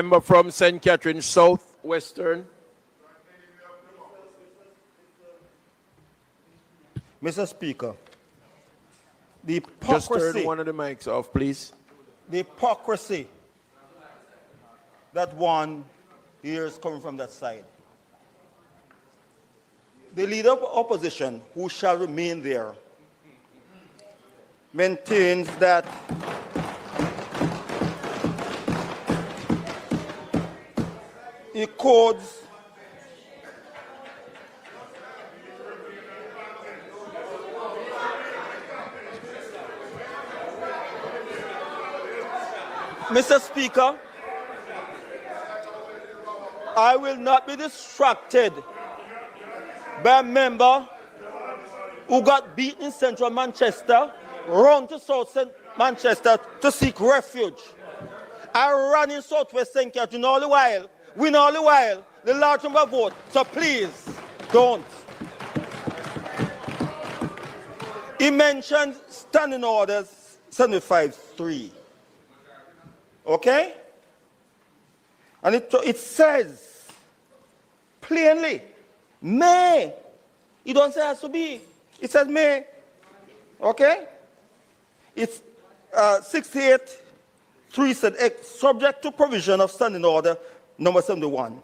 Member from St. Catherine South Western. Mr. Speaker, the Just hypocrisy, turn one of the mics off, please. the hypocrisy that one hears coming from that side. The leader of opposition, who shall remain there, maintains that he codes Mr. Speaker, I will not be distracted by a member who got beaten in central Manchester, run to south Manchester to seek refuge. I ran in southwest St. Catherine all the while, win all the while, the large number of votes. So please, don't. He mentioned standing orders 75-3. Okay? And it says plainly, may. It don't say it has to be. It says may. Okay? It's 68-3 said, subject to provision of standing order number 71.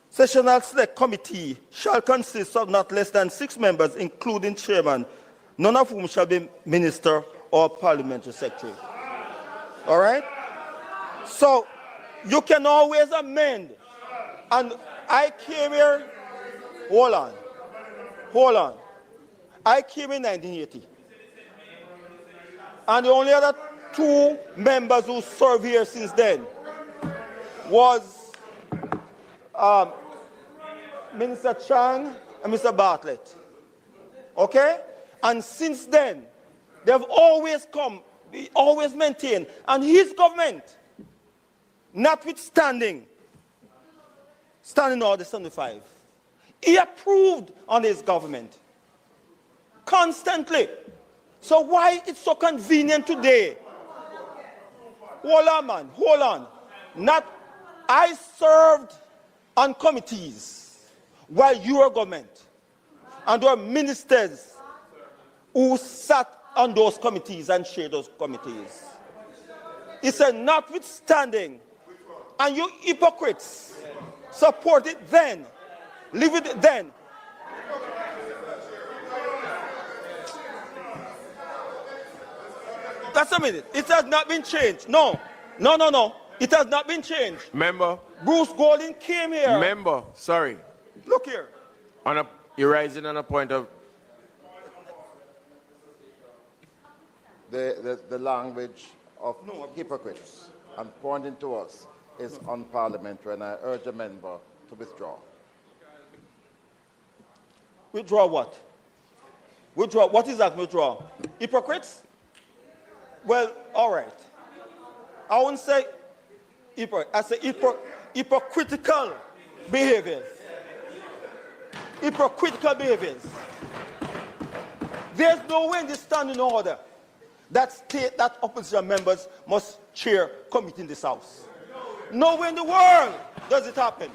Sessional select committee shall consist of not less than 6 members, including chairman, none of whom shall be minister or parliamentary secretary. All right? So you can always amend. And I came here, hold on. I came in 1980. And the only other 2 members who served here since then was Minister Chang and Mr. Bartlett. Okay? And since then, they've always always maintained, and his government, notwithstanding Standing Order 75, he approved on his government constantly. So why it's so convenient today? Hold on, man, hold on. I served on committees while you were government, and there were ministers who sat on those committees and chaired those committees. He said, notwithstanding, and you hypocrites support it then, leave it then. That's a minute. It has not been changed. No. It has not been changed. Member. Bruce Golding came here. Member, sorry. Look here. You're rising on a point of... The language of hypocrites and pointing to us is unparliamentary, and I urge a member to withdraw. Withdraw what? Withdraw. What is that withdraw? Hypocrites? Well, all right. I won't say hypocrite. I say hypocritical behaviors. Hypocritical behaviors. There's no way in the standing order that state that opposition members must chair committee in this house. Nowhere in the world does it happen.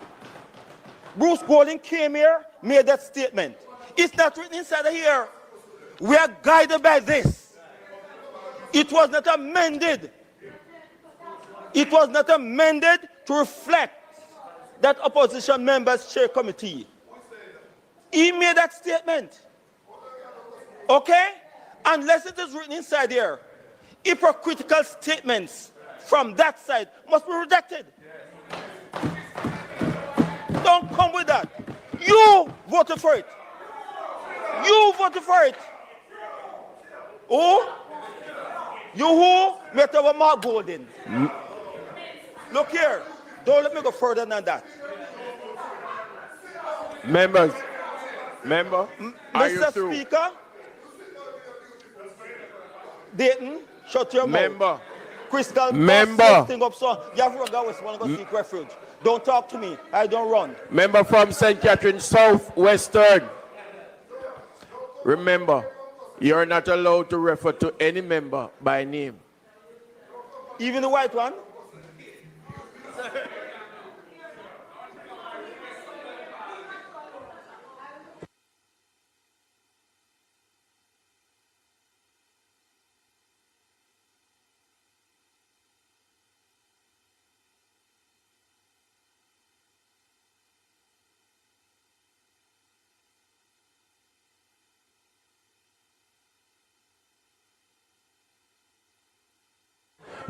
Bruce Golding came here, made that statement. It's not written inside of here. We are guided by this. It was not amended. It was not amended to reflect that opposition members chair committee. He made that statement. Okay? Unless it is written inside here, hypocritical statements from that side must be rejected. Don't come with that. You voted for it. You voted for it. Who? You who? Met over Mark Golden. Look here. Don't let me go further than that. Member, are you Mr. through? Speaker, Dayton, shut your mouth. Member. Crystal, Member. thing up, so you have to go want to go seek refuge. Don't talk to me. I don't run. Member from St. Catherine South Western. Remember, you're not allowed to refer to any member by name. Even the white one?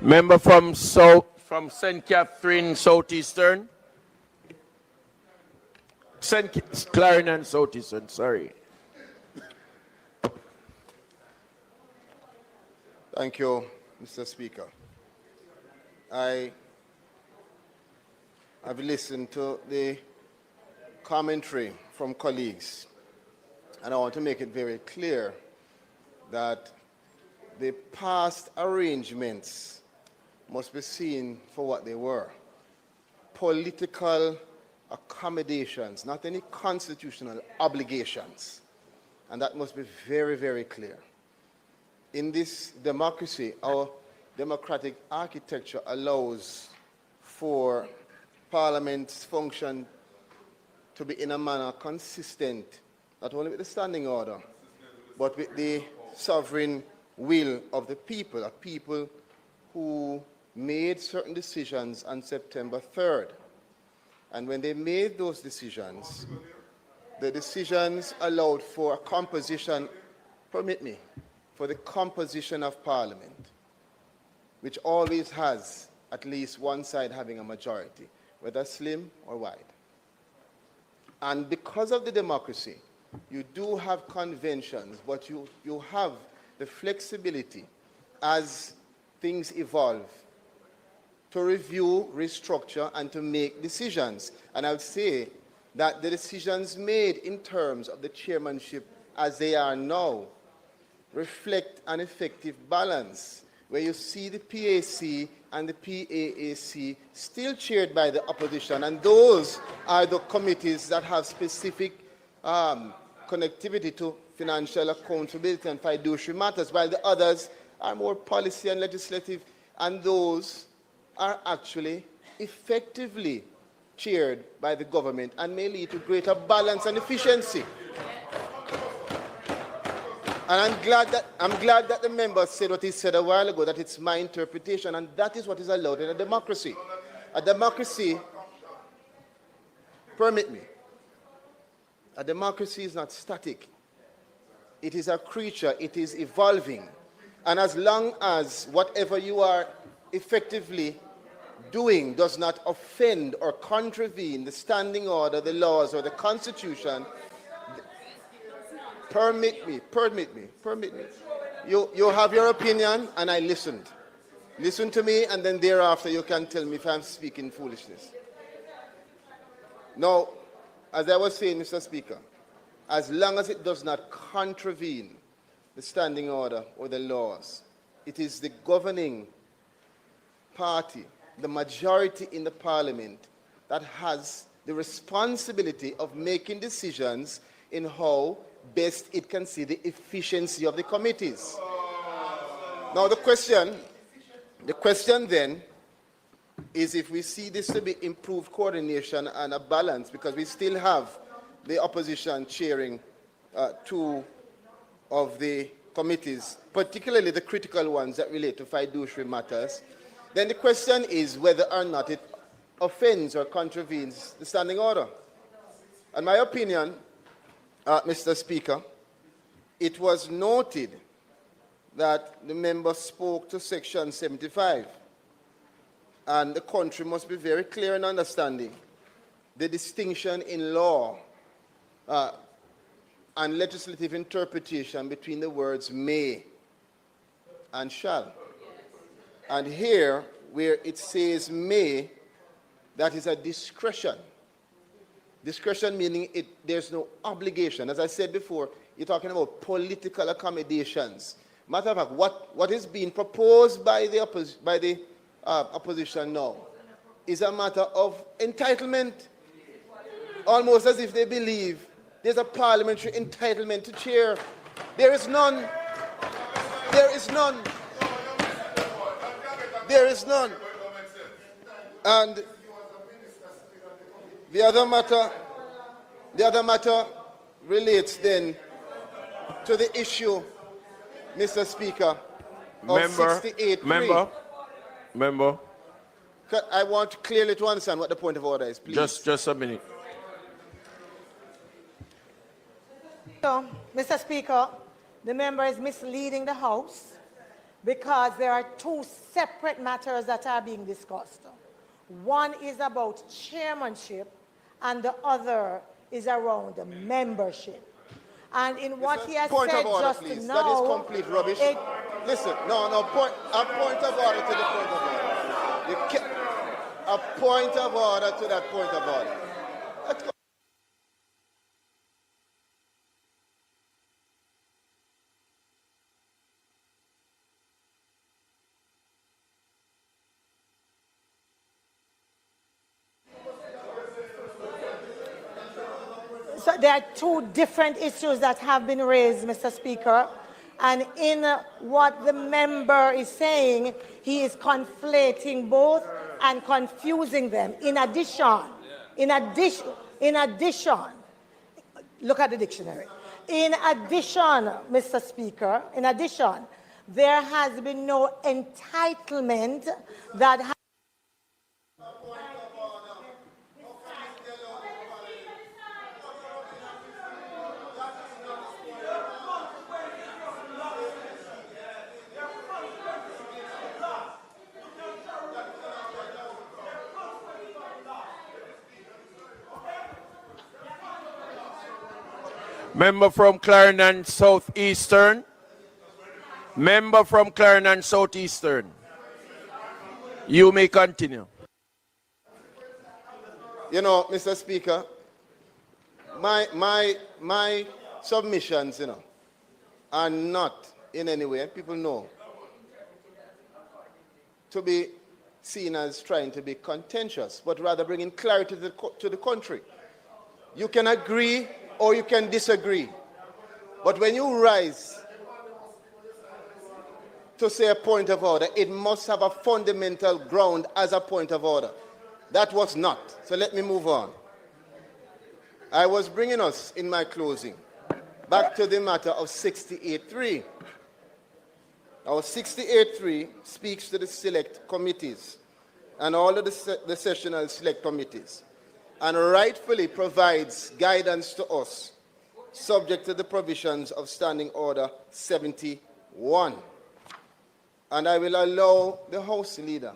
Member from St. Catherine, Southeastern. Clarendon, Southeastern, sorry. Thank you, Mr. Speaker. I have listened to the commentary from colleagues, and I want to make it very clear that the past arrangements must be seen for what they were: political accommodations, not any constitutional obligations. And that must be very, very clear. In this democracy, our democratic architecture allows for Parliament's function to be in a manner consistent, not only with the standing order, but with the sovereign will of the people, a people who made certain decisions on September 3rd. And when they made those decisions, the decisions allowed for a composition, permit me, for the composition of Parliament, which always has at least one side having a majority, whether slim or wide. And because of the democracy, you do have conventions, but you have the flexibility as things evolve to review, restructure, and to make decisions. And I would say that the decisions made in terms of the chairmanship as they are now reflect an effective balance, where you see the PAC and the PAAC still chaired by the opposition, and those are the committees that have specific connectivity to financial accountability and fiduciary matters, while the others are more policy and legislative, and those are actually effectively chaired by the government and may lead to greater balance and efficiency. And I'm glad that the member said what he said a while ago, that it's my interpretation, and that is what is allowed in a democracy. A democracy, permit me, a democracy is not static. It is a creature, it is evolving. And as long as whatever you are effectively doing does not offend or contravene the standing order, the laws, or the Constitution, permit me. You have your opinion, and I listened. Listen to me, and then thereafter you can tell me if I'm speaking foolishness. Now, as I was saying, Mr. Speaker, as long as it does not contravene the standing order or the laws, it is the governing party, the majority in the Parliament, that has the responsibility of making decisions in how best it can see the efficiency of the committees. Now the question then is, if we see this to be improved coordination and a balance, because we still have the opposition chairing two of the committees, particularly the critical ones that relate to fiduciary matters, then the question is whether or not it offends or contravenes the standing order. In my opinion, Mr. Speaker, it was noted that the member spoke to Section 75, and the country must be very clear in understanding the distinction in law and legislative interpretation between the words may and shall. And here, where it says may, that is a discretion. Discretion meaning there's no obligation. As I said before, you're talking about political accommodations. Matter of fact, what is being proposed by the opposition now is a matter of entitlement. Almost as if they believe there's a parliamentary entitlement to chair. There is none. There is none. There is none. And the other matter relates then to the issue, Mr. Speaker, of 68.3. Member, I want clearly to understand what the point of order is, please. just a minute. So, Mr. Speaker, the member is misleading the House because there are two separate matters that are being discussed. One is about chairmanship and the other is around membership. And in what he has Point said of order, just please. now... That is complete rubbish. Listen, a point of order to the point of order. A point of order to that point of order. Let's go. So there are two different issues that have been raised, Mr. Speaker. And in what the member is saying, he is conflating both and confusing them. In addition, look at the dictionary. In addition, Mr. Speaker, there has been no entitlement that has... Member from Clarendon Southeastern. Member from Clarendon Southeastern. You may continue. You know, Mr. Speaker, my submissions, are not in any way, people know, to be seen as trying to be contentious, but rather bringing clarity to the country. You can agree or you can disagree. But when you rise to say a point of order, it must have a fundamental ground as a point of order. That was not. So let me move on. I was bringing us, in my closing, back to the matter of 68.3. Our 68.3 speaks to the select committees and all of the sessional select committees, and rightfully provides guidance to us, subject to the provisions of Standing Order 71. And I will allow the House Leader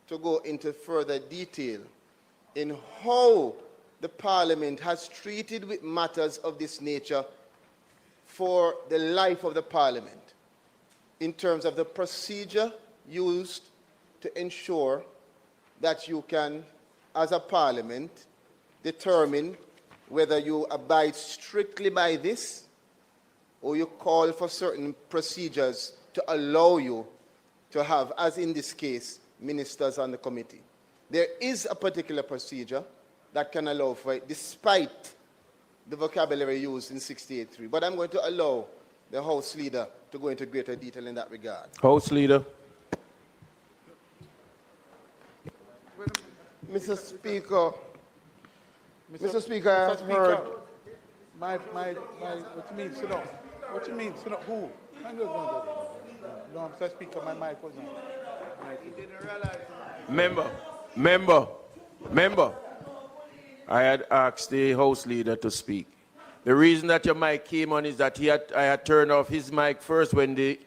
to go into further detail in how the Parliament has treated with matters of this nature for the life of the Parliament, in terms of the procedure used to ensure that you can, as a Parliament, determine whether you abide strictly by this or you call for certain procedures to allow you to have, as in this case, ministers on the committee. There is a particular procedure that can allow for it, despite the vocabulary used in 68.3. But I'm going to allow the House Leader to go into greater detail in that regard. House Leader. Mr. Speaker, I have heard. What you mean, sit down? What you mean, sit down? Who? No, Mr. Speaker, my mic was on. Member. I had asked the House Leader to speak. The reason that your mic came on is that I had turned off his mic first when the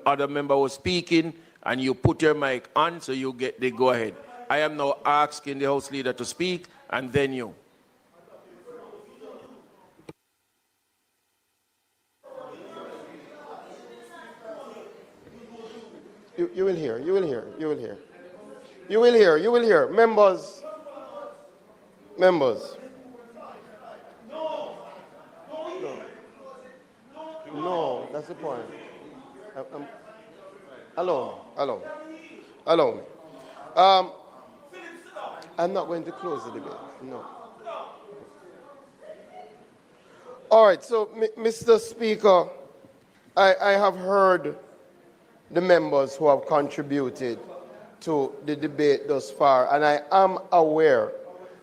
other member was speaking, and you put your mic on, so you get the go ahead. I am now asking the House Leader to speak, and then you. You will hear. Members. No, that's the point. Allow me. I'm not going to close the debate. No. All right, so, Mr. Speaker, I have heard the members who have contributed to the debate thus far, and I am aware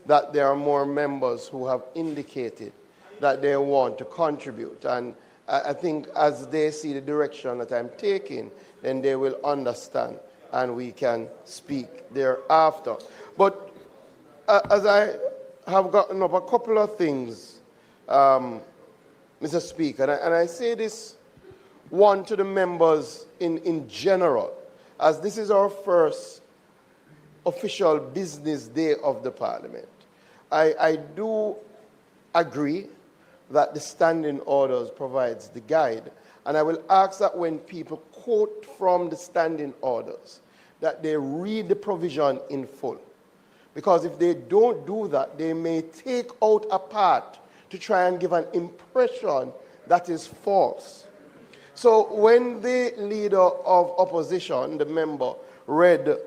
that there are more members who have indicated that they want to contribute. And I think as they see the direction that I'm taking, then they will understand and we can speak thereafter. But as I have gotten up a couple of things, Mr. Speaker, and I say this one to the members in general, as this is our first official business day of the Parliament. I do agree that the standing orders provides the guide, and I will ask that when people quote from the standing orders, that they read the provision in full. Because if they don't do that, they may take out a part to try and give an impression that is false. So when the leader of opposition, the member, read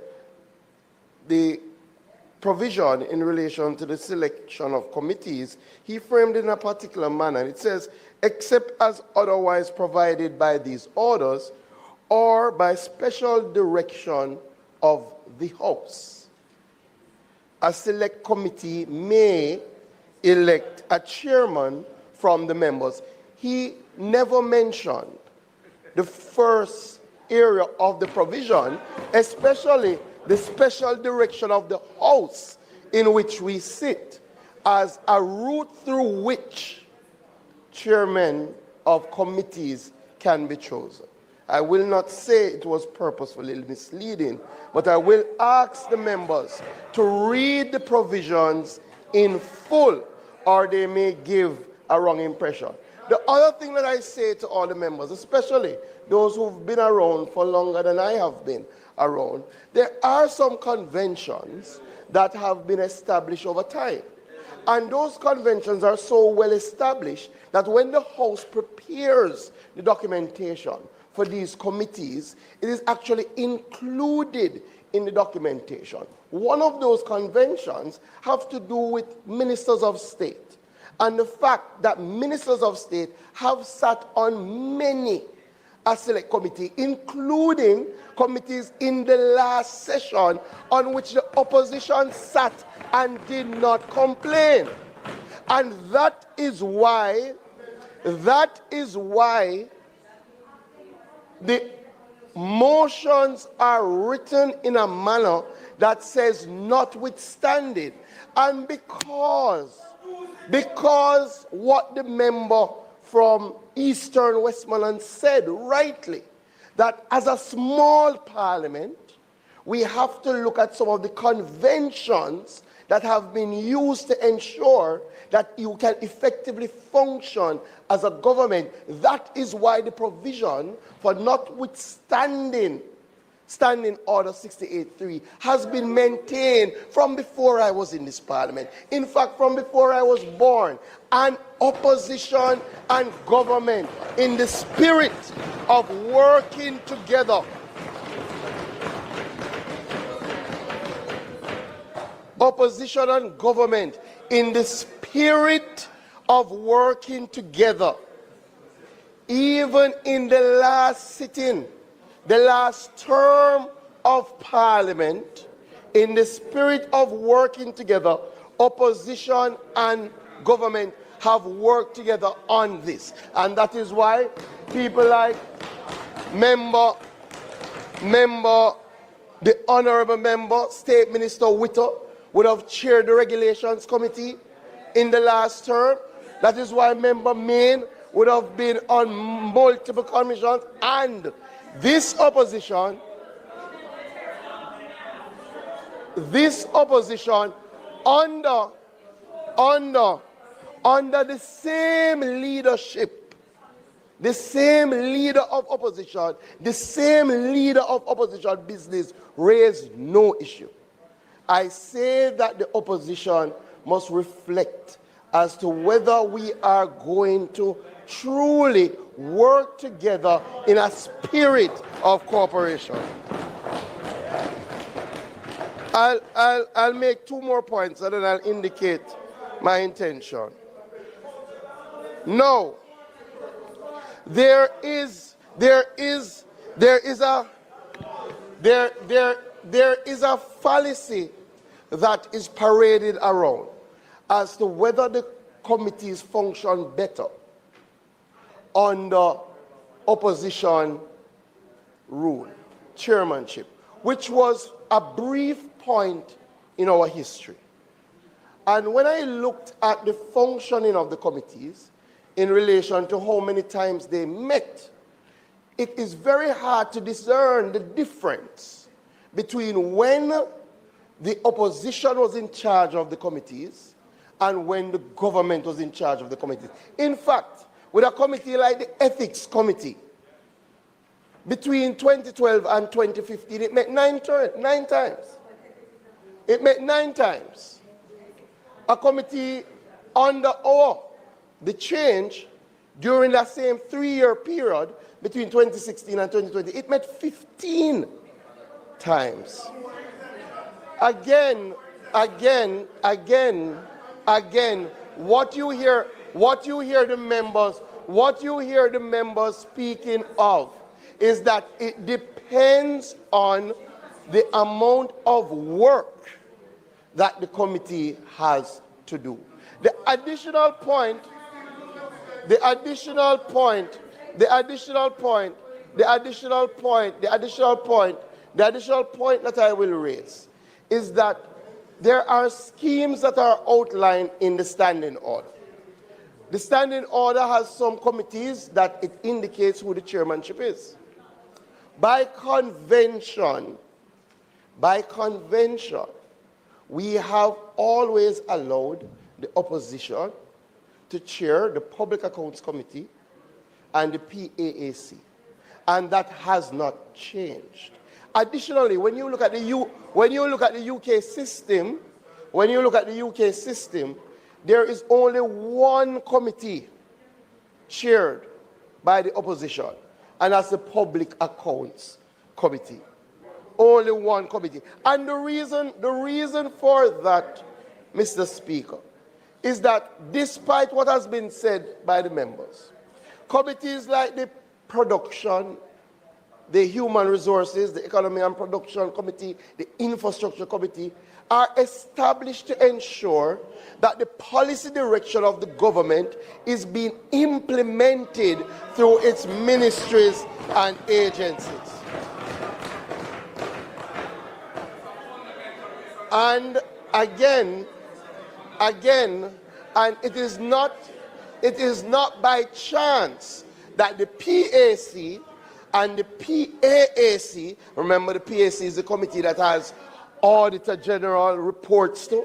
the provision in relation to the selection of committees, he framed it in a particular manner. It says, except as otherwise provided by these orders or by special direction of the House, a select committee may elect a chairman from the members. He never mentioned the first area of the provision, especially the special direction of the House in which we sit, as a route through which chairmen of committees can be chosen. I will not say it was purposefully misleading, but I will ask the members to read the provisions in full, or they may give a wrong impression. The other thing that I say to all the members, especially those who've been around for longer than I have been around, there are some conventions that have been established over time. And those conventions are so well established that when the House prepares the documentation for these committees, it is actually included in the documentation. One of those conventions have to do with ministers of state, and the fact that ministers of state have sat on many a select committee, including committees in the last session on which the opposition sat and did not complain. And that is why the motions are written in a manner that says notwithstanding. And because what the member from Eastern Westmoreland said rightly, that as a small parliament, we have to look at some of the conventions that have been used to ensure that you can effectively function as a government. That is why the provision for notwithstanding Standing Order 68.3 has been maintained from before I was in this parliament. In fact, from before I was born. And opposition and government, in the spirit of working together, opposition and government, in the spirit of working together, even in the last sitting, the last term of Parliament, in the spirit of working together, opposition and government have worked together on this. And that is why people like the Honourable Member, State Minister Witter, would have chaired the Regulations Committee in the last term. That is why Member Main would have been on multiple commissions, and this opposition under the same leadership, the same leader of opposition, the same leader of opposition business raised no issue. I say that the opposition must reflect as to whether we are going to truly work together in a spirit of cooperation. I'll make two more points and then I'll indicate my intention. No, there is there is a fallacy that is paraded around as to whether the committees function better under opposition rule, chairmanship, which was a brief point in our history. And when I looked at the functioning of the committees in relation to how many times they met, it is very hard to discern the difference between when the opposition was in charge of the committees and when the government was in charge of the committees. In fact, with a committee like the Ethics Committee, between 2012 and 2015, it met nine times. It met 9 times. A committee under the change during that same 3-year period between 2016 and 2020, it met 15 times. Again, what you hear the members speaking of is that it depends on the amount of work that the committee has to do. The additional point that I will raise is that there are schemes that are outlined in the standing order. The standing order has some committees that it indicates who the chairmanship is. By convention, we have always allowed the opposition to chair the Public Accounts Committee and the PAAC, and that has not changed. Additionally, when you look at the UK system, there is only one committee chaired by the opposition, and that's the Public Accounts Committee. Only one committee. And the reason for that, Mr. Speaker, is that despite what has been said by the members, committees like the Production, the Human Resources, the Economy and Production Committee, the Infrastructure Committee, are established to ensure that the policy direction of the government is being implemented through its ministries and agencies. And again, and it is not by chance that the PAC and the PAAC, remember the PAC is the committee that has Auditor General reports to,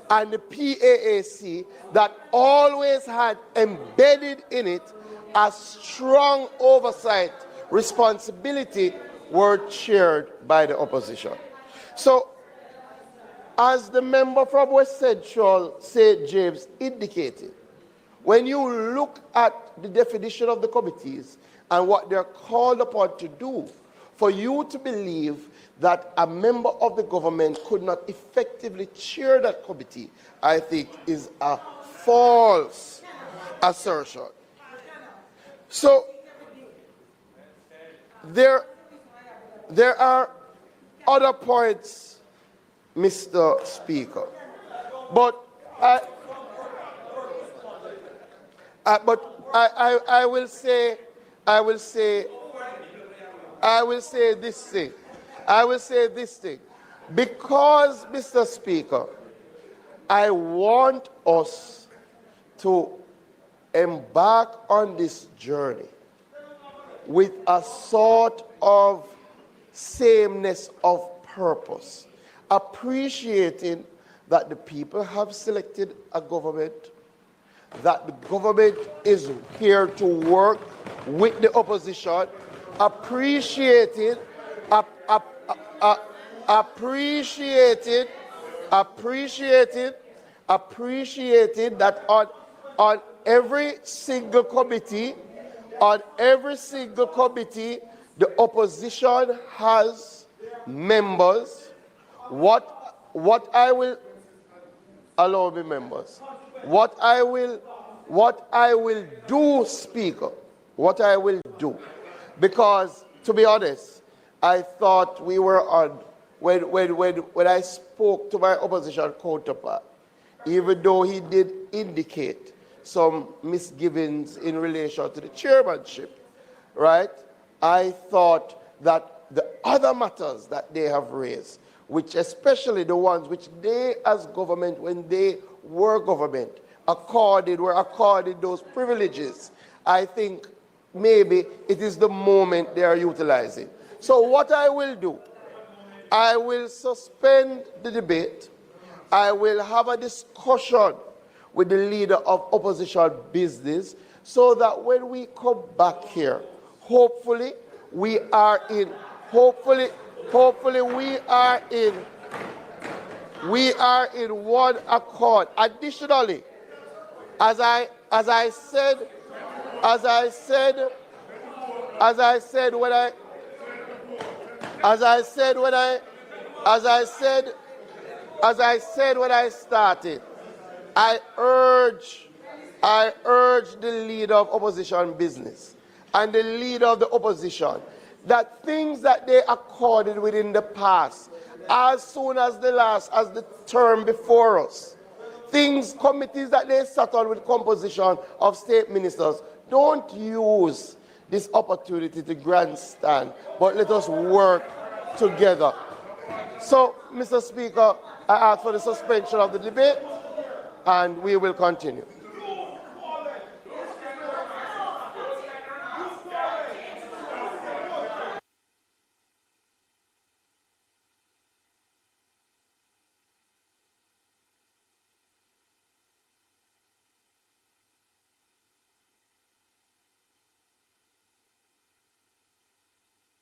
and the PAAC that always had embedded in it a strong oversight responsibility, were chaired by the opposition. So, as the member from West Central, St. James, indicated, when you look at the definition of the committees and what they're called upon to do, for you to believe that a member of the government could not effectively chair that committee, I think is a false assertion. So, there are other points, Mr. Speaker, but I will say this thing. Because, Mr. Speaker, I want us to embark on this journey with a sort of sameness of purpose, appreciating that the people have selected a government, that the government is here to work with the opposition, appreciating that on every single committee, the opposition has members. What I will allow me, members, what I will do, Speaker, what I will do, because to be honest, I thought we were on, when I spoke to my opposition counterpart, even though he did indicate some misgivings in relation to the chairmanship, right? I thought that the other matters that they have raised, which especially the ones which they as government, when they were government, were accorded those privileges, I think maybe it is the moment they are utilizing. So what I will do, I will suspend the debate. I will have a discussion with the leader of opposition business so that when we come back here, hopefully we are in one accord. Additionally, as I said when I started, I urge the leader of opposition business and the leader of the opposition that things that they accorded within the past, as soon as the term before us, committees that they sat on with composition of state ministers, don't use this opportunity to grandstand, but let us work together. So, Mr. Speaker, I ask for the suspension of the debate, and we will continue.